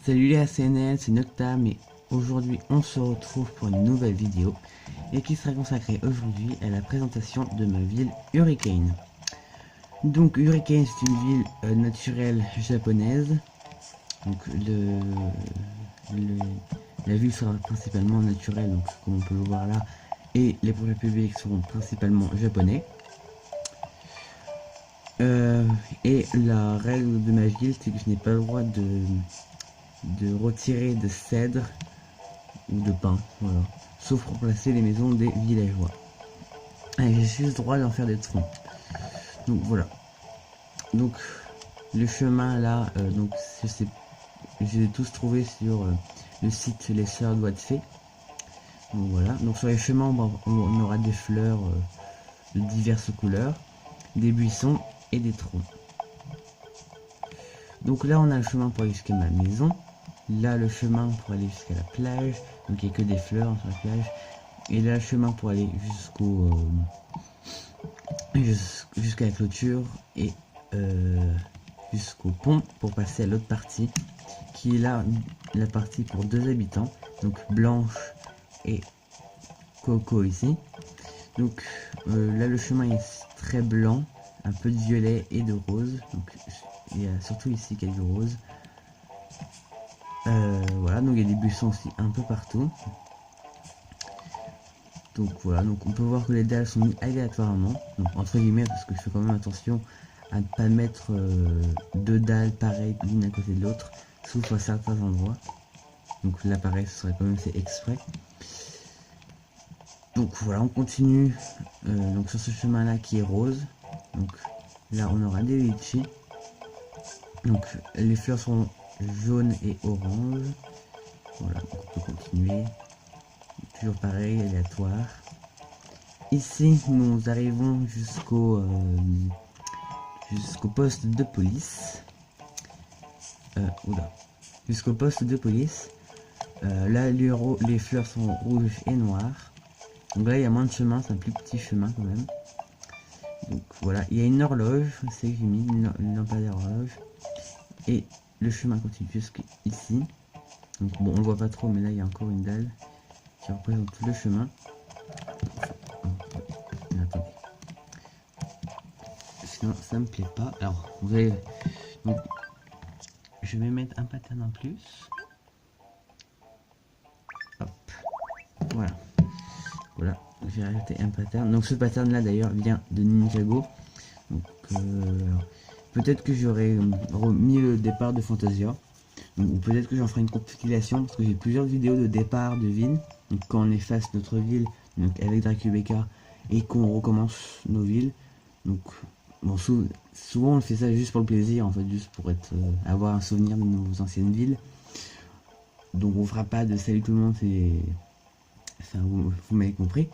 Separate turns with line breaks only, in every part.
Salut les ACNL, c'est Noctam et aujourd'hui on se retrouve pour une nouvelle vidéo et qui sera consacrée aujourd'hui à la présentation de ma ville Hurricane. Donc Hurricane c'est une ville naturelle japonaise. Donc la ville sera principalement naturelle, donc comme on peut le voir là, et les projets publics seront principalement japonais. Et la règle de ma ville c'est que je n'ai pas le droit de retirer de cèdre ou de pin, voilà, sauf remplacer les maisons des villageois. Et j'ai juste le droit d'en faire des troncs. Donc voilà. Donc le chemin là, donc je les ai tous trouvés sur le site Les Sœurs Doigts de Fée. Donc voilà. Donc sur les chemins on aura des fleurs de diverses couleurs, des buissons et des troncs. Donc là on a le chemin pour aller jusqu'à ma maison. Là le chemin pour aller jusqu'à la plage, donc il n'y a que des fleurs sur la plage. Et là le chemin pour aller jusqu'à la clôture et jusqu'au pont pour passer à l'autre partie, qui est là la partie pour 2 habitants, donc Blanche et Coco ici. Donc là le chemin est très blanc, un peu de violet et de rose, donc il y a surtout ici quelques roses. Voilà, donc il y a des buissons aussi un peu partout. Donc voilà, donc on peut voir que les dalles sont mises aléatoirement, donc entre guillemets, parce que je fais quand même attention à ne pas mettre 2 dalles pareilles l'une à côté de l'autre, sauf à certains endroits. Donc là pareil, ce serait quand même fait exprès. Donc voilà, on continue donc sur ce chemin là qui est rose. Donc là on aura des litchis. Donc les fleurs sont jaunes et orange. Voilà, donc on peut continuer. Toujours pareil, aléatoire. Ici nous arrivons jusqu'au poste de police. Jusqu'au poste de police. Là les fleurs sont rouges et noires. Donc là il y a moins de chemin, c'est un plus petit chemin quand même. Donc voilà, il y a une horloge, c'est que j'ai mis une lampadaire horloge. Et le chemin continue jusqu'ici. Donc bon, on le voit pas trop, mais là il y a encore une dalle qui représente le chemin. Attendez. Sinon ça me plaît pas. Alors vous allez. Donc, je vais mettre un pattern en plus. Hop. Voilà. Voilà. J'ai rajouté un pattern. Donc ce pattern là d'ailleurs vient de Ninjago. Donc peut-être que j'aurais remis le départ de Fantasia. Ou peut-être que j'en ferai une compilation, parce que j'ai plusieurs vidéos de départ de ville. Donc quand on efface notre ville, donc avec Dracubeka, et qu'on recommence nos villes. Donc bon, souvent on fait ça juste pour le plaisir, en fait, juste pour avoir un souvenir de nos anciennes villes. Donc on fera pas de salut tout le monde, enfin, vous m'avez compris.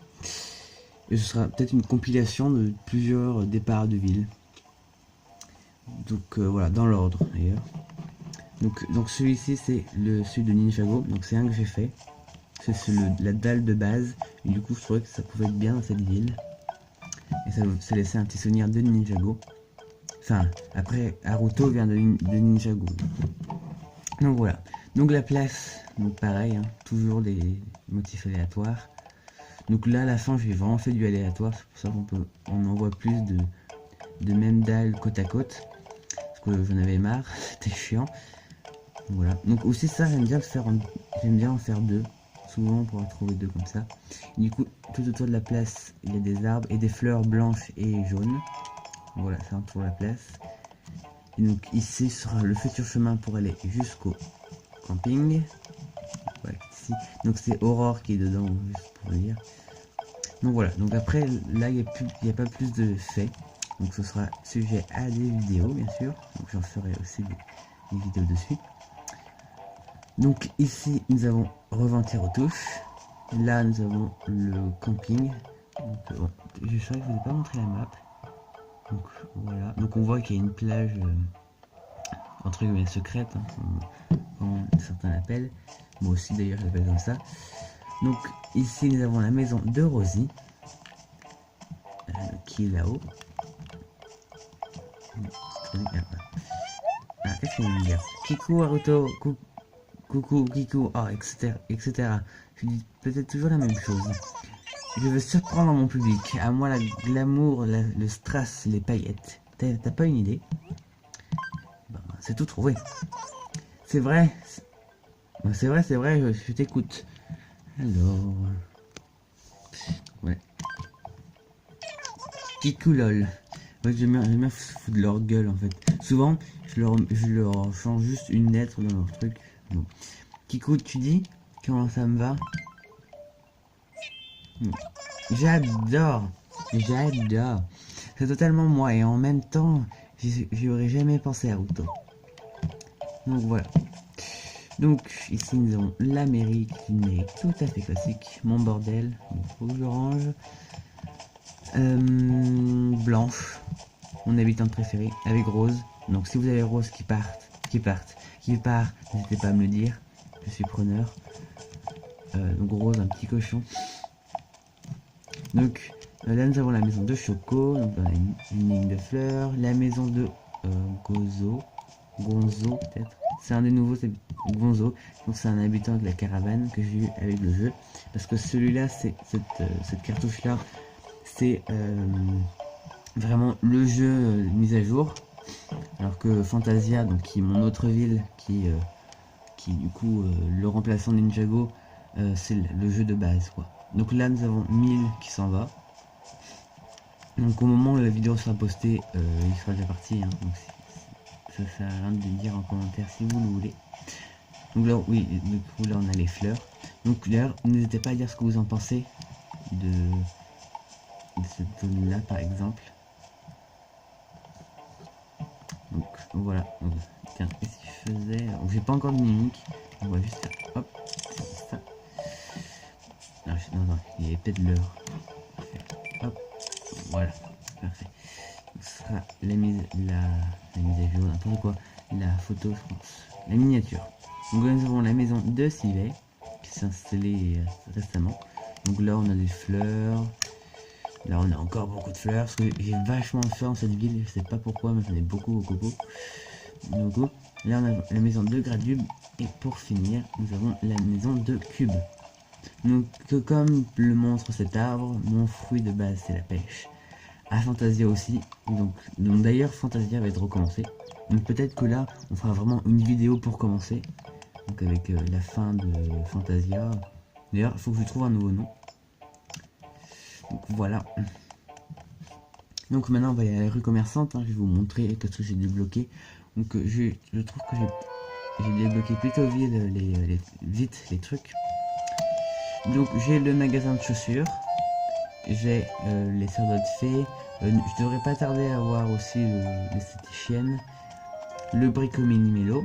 Et ce sera peut-être une compilation de plusieurs départs de ville. Donc voilà, dans l'ordre d'ailleurs. Donc celui-ci c'est celui de Ninjago, donc c'est un que j'ai fait. C'est la dalle de base, et du coup je trouvais que ça pouvait être bien dans cette ville. Et ça laissait un petit souvenir de Ninjago. Enfin, après Haruto vient de Ninjago. Donc voilà. Donc la place, donc pareil, hein, toujours des motifs aléatoires. Donc là à la fin j'ai vraiment fait du aléatoire, c'est pour ça qu'on en voit plus de mêmes dalles côte à côte. Parce que j'en avais marre, c'était chiant. Voilà, donc aussi ça j'aime bien en faire 2, souvent pour en trouver 2 comme ça. Et du coup tout autour de la place il y a des arbres et des fleurs blanches et jaunes. Voilà, ça entoure la place. Et donc ici sera le futur chemin pour aller jusqu'au camping. Voilà, ici. Donc c'est Aurore qui est dedans, juste pour le dire. Donc voilà, donc après là il n'y a pas plus de faits. Donc ce sera sujet à des vidéos bien sûr. Donc j'en ferai aussi des vidéos dessus. Donc ici nous avons Reventir aux touches. Là nous avons le camping. Donc, bon, je savais que je ne vous ai pas montré la map. Donc voilà. Donc on voit qu'il y a une plage entre guillemets secrète, hein, comme certains l'appellent. Moi aussi d'ailleurs je l'appelle comme ça. Donc ici nous avons la maison de Rosie. Qui est là-haut. Ah, qu'est-ce qu'on veut me dire? Kiku Haruto, coucou, Kikou, oh, etc., etc. Je dis peut-être toujours la même chose. Je veux surprendre mon public. À moi, la glamour, le strass, les paillettes. T'as pas une idée? Ben, c'est tout trouvé. C'est vrai. C'est vrai, je t'écoute. Alors... Ouais. Kikou lol. Ouais, j'aime bien foutre de leur gueule en fait. Souvent, je leur change juste une lettre dans leur truc. Bon. Kikou, tu dis comment ça me va? J'adore. J'adore. C'est totalement moi et en même temps, j'y aurais jamais pensé à autant. Donc voilà. Donc ici nous avons la mairie qui est tout à fait classique. Mon bordel. Il faut que je range. Blanche. Mon habitante préférée. Avec Rose. Donc si vous avez Rose qui part, n'hésitez pas à me le dire. Je suis preneur. Donc Rose, un petit cochon. Donc là nous avons la maison de Choco. Donc on a une ligne de fleurs. La maison de Gonzo peut-être. C'est un des nouveaux Gonzo. Donc c'est un habitant de la caravane que j'ai eu avec le jeu. Parce que celui-là, c'est cette cartouche-là, c'est vraiment le jeu mis à jour. Alors que Fantasia, donc qui est mon autre ville, qui du coup le remplaçant de Ninjago, c'est le jeu de base quoi. Donc là nous avons 1000 qui s'en va. Donc au moment où la vidéo sera postée, il sera déjà parti. Hein, donc ça sert à rien de le dire en commentaire si vous le voulez. Donc là oui, du coup là on a les fleurs. Donc d'ailleurs n'hésitez pas à dire ce que vous en pensez de cette zone là par exemple. Donc voilà. Tiens, qu'est-ce qu'il faisait? J'ai pas encore de mimique. On va juste faire hop, ça. Non, il y avait peut-être l'heure. Hop, voilà, parfait. Donc, ce sera la mise à jour, n'importe quoi, la photo, je pense, la miniature. Donc nous avons la maison de Sivet qui s'est installée récemment. Donc là on a des fleurs. Là on a encore beaucoup de fleurs parce que j'ai vachement de fleurs dans cette ville, je sais pas pourquoi, mais j'en ai beaucoup. Donc là on a la maison de Gradube et pour finir nous avons la maison de Cube. Donc comme le montre cet arbre, mon fruit de base c'est la pêche. À Fantasia aussi, donc d'ailleurs Fantasia va être recommencé. Donc peut-être que là on fera vraiment une vidéo pour commencer. Donc avec la fin de Fantasia. D'ailleurs il faut que je trouve un nouveau nom. Donc voilà. Donc maintenant on va aller à la rue commerçante, hein. Je vais vous montrer qu'est-ce que j'ai débloqué. Donc je trouve que j'ai débloqué plutôt vite les trucs. Donc j'ai le magasin de chaussures, j'ai les sœurs de fées, je devrais pas tarder à avoir aussi l'esthéticienne, le brico mini-mélo,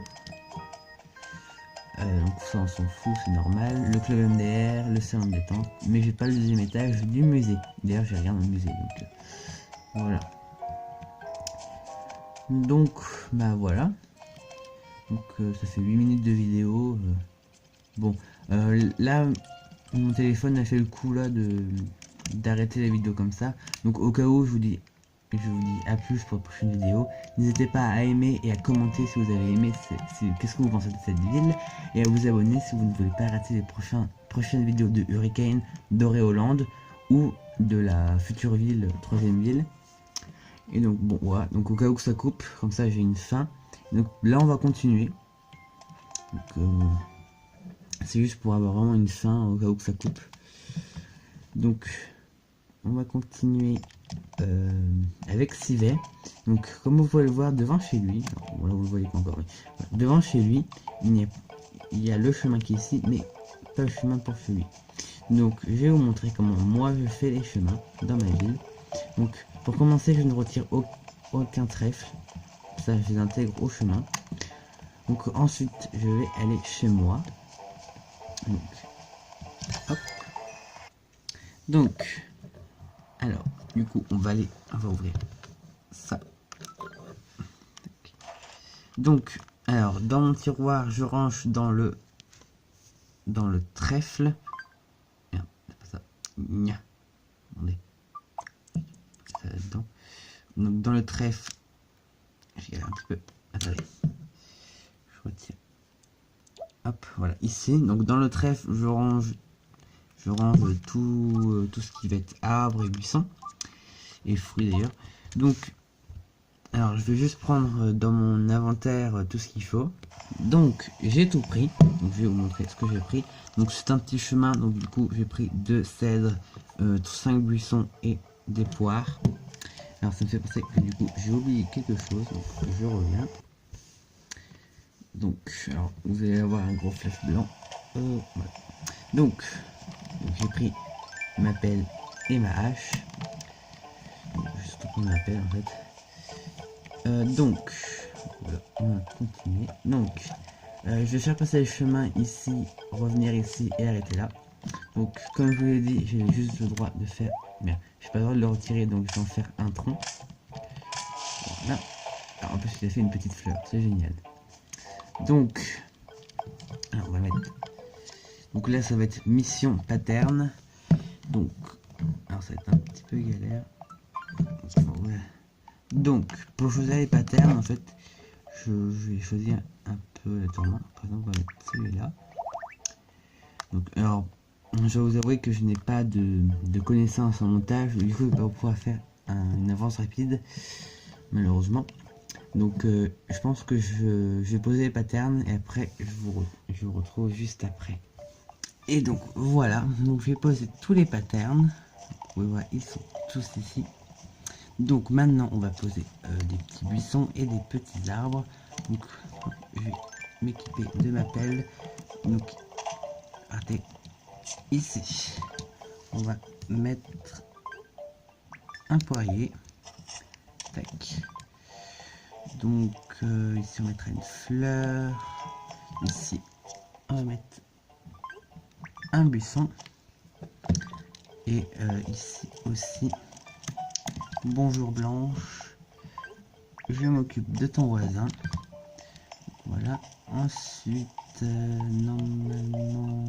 donc ça on s'en fout, c'est normal, le club MDR, le salon de détente, mais j'ai pas le deuxième étage du musée, d'ailleurs j'ai rien dans le musée, donc voilà. Donc bah voilà, donc ça fait 8 minutes de vidéo, bon là mon téléphone a fait le coup là d'arrêter la vidéo comme ça, donc au cas où je vous dis à plus pour la prochaine vidéo. N'hésitez pas à aimer et à commenter si vous avez aimé, qu'est-ce que vous pensez de cette ville, et à vous abonner si vous ne voulez pas rater les prochaines vidéos de Hurricane, d'Auréoland ou de la future ville, troisième ville. Et donc bon voilà, donc au cas où que ça coupe, comme ça j'ai une fin. Donc là on va continuer. Donc c'est juste pour avoir vraiment une fin au cas où que ça coupe. Donc on va continuer avec Sivet. Donc comme vous pouvez le voir devant chez lui, bon, là vous le voyez pas encore, mais voilà, devant chez lui il y a le chemin qui est ici, mais pas le chemin pour chez lui. Donc je vais vous montrer comment moi je fais les chemins dans ma ville. Donc pour commencer je ne retire aucun trèfle, ça je les intègre au chemin. Donc ensuite je vais aller chez moi. Donc, hop. Donc alors du coup on va ouvrir ça. Donc alors dans mon tiroir je range dans le trèfle. Merde, c'est pas ça. Nya. Attendez. Ça là-dedans. Donc dans le trèfle, je regarde un petit peu. Attendez. Je retire. hop, voilà, ici. Donc dans le trèfle, je range tout ce qui va être arbre et buisson. Et fruits d'ailleurs. Donc, alors je vais juste prendre dans mon inventaire tout ce qu'il faut. Donc j'ai tout pris. Donc je vais vous montrer ce que j'ai pris. Donc c'est un petit chemin. Donc du coup j'ai pris 2 cèdres, 5 buissons et des poires. Alors ça me fait penser que du coup j'ai oublié quelque chose. Donc je reviens. Donc alors vous allez avoir un gros flash blanc. Voilà. Donc j'ai pris ma pelle et ma hache. Donc, je vais surtout prendre ma pelle en fait. Donc voilà, on va continuer. Donc je vais faire passer le chemin ici, revenir ici et arrêter là. Donc comme je vous l'ai dit, j'ai juste le droit de faire, bien, j'ai pas le droit de le retirer, donc je vais en faire un tronc. Voilà. Alors en plus il a fait une petite fleur, c'est génial. Donc alors, on va mettre, donc là ça va être mission pattern. Donc alors ça va être un petit peu galère. Donc pour choisir les patterns en fait, je vais choisir un peu la tourmente. Par exemple on va mettre celui-là. Donc alors je vais vous avouer que je n'ai pas de connaissances en montage, du coup je vais pas pouvoir faire une avance rapide malheureusement. Donc je pense que je vais poser les patterns et après je vous retrouve juste après. Et donc voilà, donc je vais poser tous les patterns. Vous voyez, ils sont tous ici. Donc maintenant on va poser des petits buissons et des petits arbres. Donc je vais m'équiper de ma pelle. Donc regardez, ici on va mettre un poirier. Tac. Donc ici on mettra une fleur. Ici on va mettre un buisson. Et ici aussi. Bonjour Blanche. Je m'occupe de ton voisin. Voilà. Ensuite, normalement,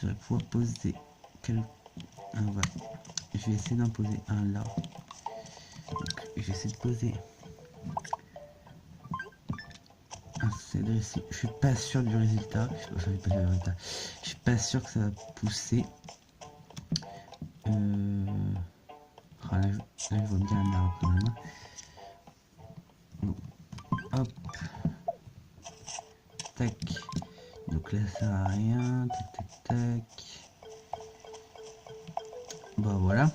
je vais pouvoir poser quelques. Voilà. Je vais essayer d'en poser un là. Donc, je vais essayer de poser un cèdre ici. Je suis pas sûr du résultat. Je suis pas sûr que ça va pousser. Ah, là, je vois bien un arbre quand même. Donc, hop. Tac. Donc là ça sert à rien. Tac tac tac. Bah voilà.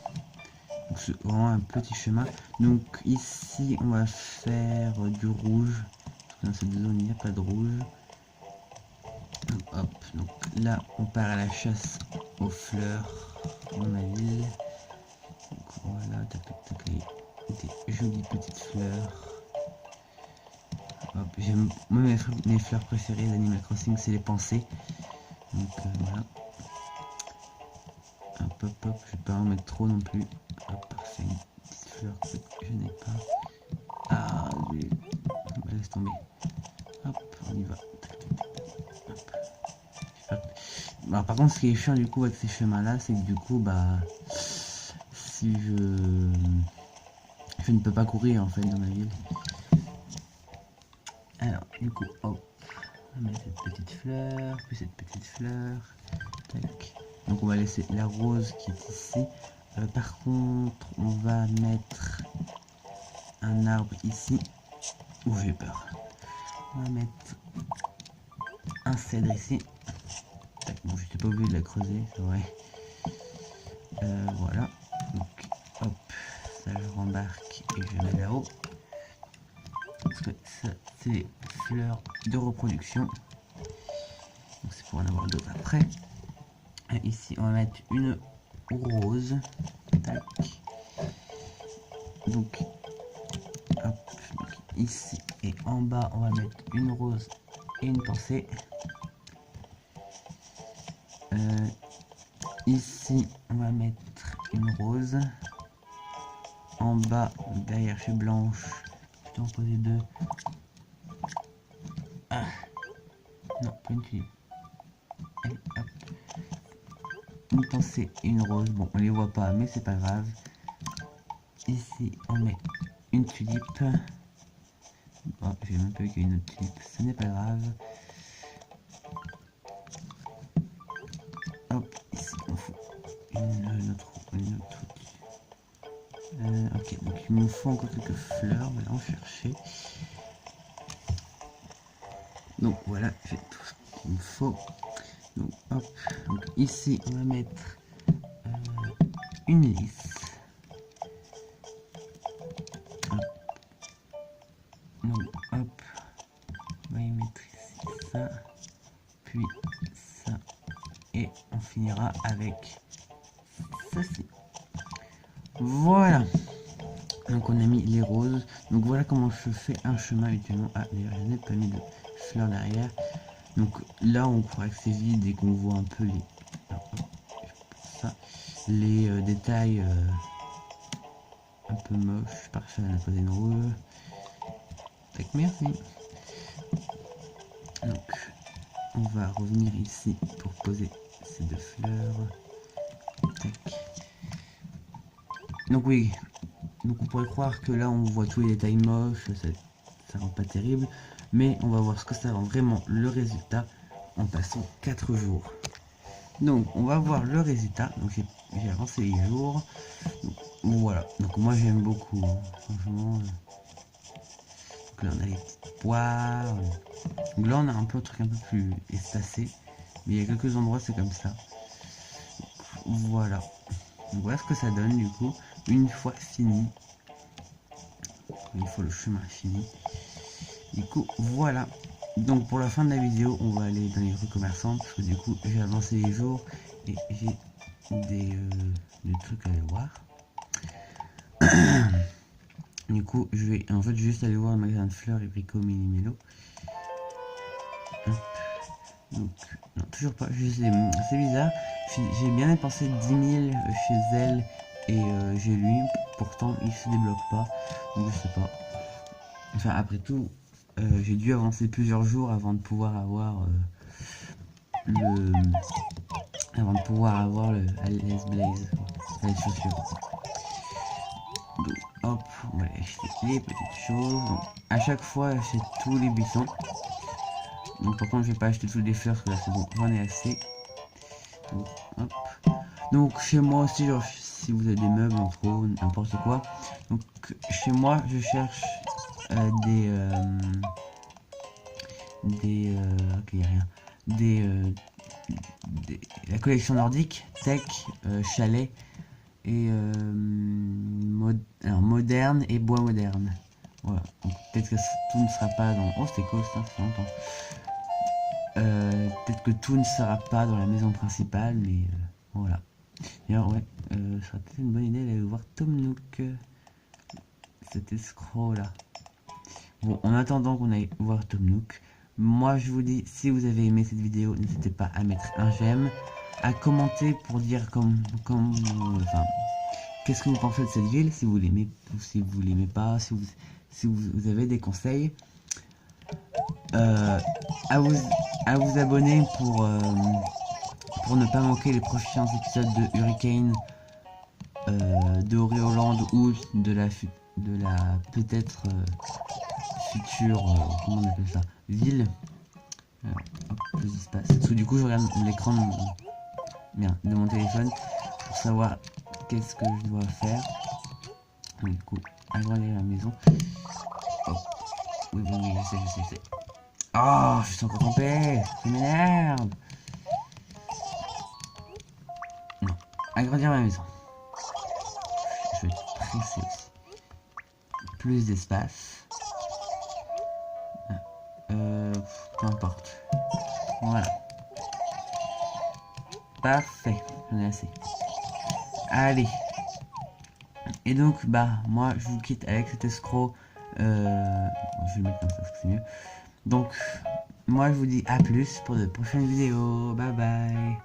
Donc c'est vraiment un petit chemin. Donc ici on va faire du rouge. Dans cette zone il n'y a pas de rouge. Donc, hop. Donc là on part à la chasse aux fleurs dans ma ville. Donc voilà. Tac tac tac. Des jolies petites fleurs. J'aime mes fleurs préférées d'Animal Crossing, c'est les pensées. Donc voilà. Hop hop hop, je vais pas en mettre trop non plus. Hop, parfait, une petite fleur que je n'ai pas. Ah, laisse tomber. Hop, on y va. Hop. Alors, par contre, ce qui est chiant du coup avec ces chemins là, c'est que du coup, bah, si je ne peux pas courir en fait dans ma ville. Alors, du coup, hop, on va mettre cette petite fleur, puis cette petite fleur. Tac. Donc on va laisser la rose qui est ici. Par contre, on va mettre un arbre ici. Où j'ai peur. On va mettre un cèdre ici. Tac. Bon, je n'étais pas obligé de la creuser, c'est vrai. Voilà. Donc, hop, ça je rembarque et je mets là-haut. Parce que ça, c'est les fleurs de reproduction. Donc c'est pour en avoir d'autres après. Ici, on va mettre une rose. Tac. Donc, hop, ici et en bas, on va mettre une rose et une pensée. Ici, on va mettre une rose. En bas, derrière chez Blanche, je vais en poser deux. Ah. Non, pas une tulipe. Allez, hop. Une pensée et une rose. Bon, on les voit pas, mais c'est pas grave. Ici, on met une tulipe. Oh, j'ai même pas vu qu'il y a une autre tulipe. Ce n'est pas grave. Ok, donc il me faut encore quelques fleurs, on va en chercher. Donc voilà, j'ai tout ce qu'il me faut. Donc hop, donc ici on va mettre une lisse. Hop. Donc hop, on va y mettre ici ça, puis ça, et on finira avec ceci. Voilà. Donc on a mis les roses. Donc voilà comment je fais un chemin habituellement. Ah d'ailleurs je n'ai pas mis de fleurs derrière. Donc là on croit que c'est vide et qu'on voit un peu les, ça, les détails un peu moches. Parfait, on a posé une rose. Tac, merci. Donc on va revenir ici pour poser ces deux fleurs. Tac. Donc oui. Donc on pourrait croire que là on voit tous les détails moches, ça rend pas terrible, mais on va voir ce que ça rend vraiment le résultat en passant 4 jours. Donc on va voir le résultat, donc j'ai avancé les jours, donc, voilà, donc moi j'aime beaucoup, franchement. Donc là on a les petites poires, donc là on a un peu un truc un peu plus espacé, mais il y a quelques endroits c'est comme ça. Donc, voilà, donc voilà ce que ça donne du coup, une fois fini. Il faut le chemin fini. Du coup, voilà. Donc pour la fin de la vidéo, on va aller dans les rues commerçantes parce que du coup, j'ai avancé les jours et j'ai des trucs à aller voir. Du coup, je vais en fait juste aller voir le magasin de fleurs et Brico Mini-Mélo. Donc, non, toujours pas. C'est bizarre. J'ai bien dépensé 10 000 chez elle et j'ai lui. Pourtant, il se débloque pas. Donc, je sais pas. Enfin, après tout, j'ai dû avancer plusieurs jours avant de pouvoir avoir le Alice Blaze, les chaussures. Donc, hop, on va acheter les petites choses. Donc, à chaque fois, j'achète tous les buissons. Donc, par contre, je vais pas acheter toutes les fleurs parce que là, c'est bon, j'en ai assez. Donc, hop. Donc, chez moi aussi, genre, si vous avez des meubles en trop, n'importe quoi. Donc, chez moi, je cherche ok, y a rien. La collection nordique, tech, chalet et moderne et bois moderne. Voilà. Peut-être que tout ne sera pas dans. Oh, c'était cool ça, ça fait longtemps. Peut-être que tout ne sera pas dans la maison principale, mais voilà. D'ailleurs, ouais, ça serait peut-être une bonne idée d'aller voir Tom Nook, cet escroc là. Bon, en attendant qu'on aille voir Tom Nook, moi je vous dis, si vous avez aimé cette vidéo, n'hésitez pas à mettre un j'aime, à commenter pour dire enfin, qu'est-ce que vous pensez de cette ville, si vous l'aimez ou si vous l'aimez pas, si vous avez des conseils, à vous abonner pour ne pas manquer les prochains épisodes de Hurricane, de Auréoland ou de la peut-être future, comment on appelle ça, ville. Alors, hop, plus d'espace. Parce que du coup je regarde l'écran de mon téléphone pour savoir qu'est-ce que je dois faire. Du coup, agrandir la maison. Oh. Oui, je sais. Oh, je suis encore trompé. Ça m'énerve. Non, agrandir ma maison. Je vais être pressé aussi. Plus d'espace. Peu importe. Voilà. Parfait. J'en ai assez. Allez. Et donc, moi, je vous quitte avec cet escroc. Je vais le mettre comme ça parce que c'est mieux. Donc, moi, je vous dis à plus pour de prochaines vidéos. Bye bye.